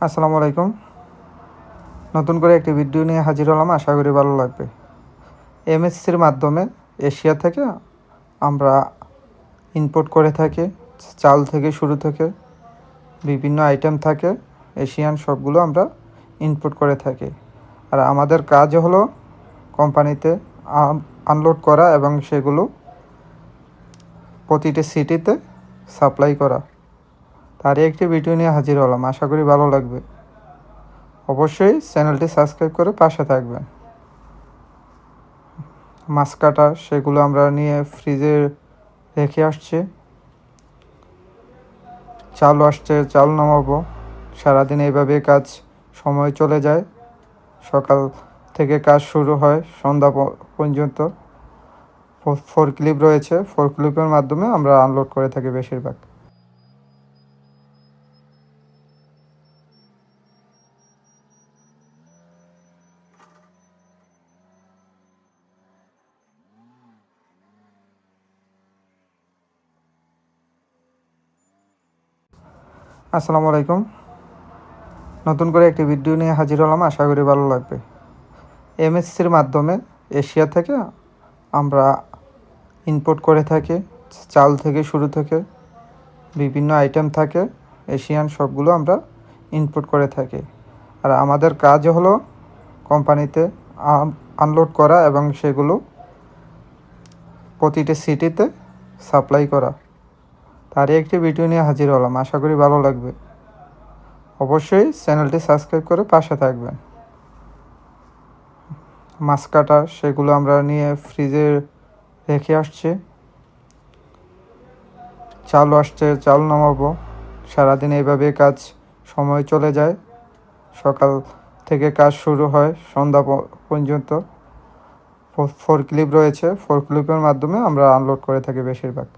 আসসালামু আলাইকুম। নতুন করে একটি ভিডিও নিয়ে হাজির হলাম, আশা করি ভালো লাগবে। এমএসসির মাধ্যমে এশিয়া থেকে আমরা ইম্পোর্ট করে থাকি। চাল থেকে শুরু থেকে বিভিন্ন আইটেম থাকে, এশিয়ান সবগুলো আমরা ইম্পোর্ট করে থাকি। আর আমাদের কাজ হলো কোম্পানিতে আনলোড করা এবং সেগুলো প্রতিটি সিটিতে সাপ্লাই করা। তারই একটি ভিডিও নিয়ে হাজির হলাম, আশা করি ভালো লাগবে। অবশ্যই চ্যানেলটি সাবস্ক্রাইব করে পাশে থাকবেন। মাছ কাটা সেগুলো আমরা নিয়ে ফ্রিজে রেখে আসছি। চাল আসছে, চাল নামাবো। সারাদিন এইভাবে কাজ, সময় চলে যায়। সকাল থেকে কাজ শুরু হয় সন্ধ্যা পর্যন্ত। ফোরক্লিপ রয়েছে, ফোরক্লিপের মাধ্যমে আমরা আনলোড করে থাকি বেশিরভাগ। আসসালামু আলাইকুম। নতুন করে একটি ভিডিও নিয়ে হাজির হলাম, আশা করি ভালো লাগবে। এমএসসির মাধ্যমে এশিয়া থেকে আমরা ইম্পোর্ট করে থাকি। চাল থেকে শুরু থেকে বিভিন্ন আইটেম থাকে, এশিয়ান সবগুলো আমরা ইম্পোর্ট করে থাকি। আর আমাদের কাজ হলো কোম্পানিতে আনলোড করা এবং সেগুলো প্রতিটি সিটিতে সাপ্লাই করা। তারই একটি ভিডিও নিয়ে হাজির হলাম, আশা করি ভালো লাগবে। অবশ্যই চ্যানেলটি সাবস্ক্রাইব করে পাশে থাকবেন। মাছ কাটা সেগুলো আমরা নিয়ে ফ্রিজে রেখে আসছি। চাল আসছে, চাল নামাবো। সারাদিন এইভাবে কাজ, সময় চলে যায়। সকাল থেকে কাজ শুরু হয় সন্ধ্যা পর্যন্ত। ফোরক্লিপ রয়েছে, ফোরক্লিপের মাধ্যমে আমরা আনলোড করে থাকি বেশিরভাগ।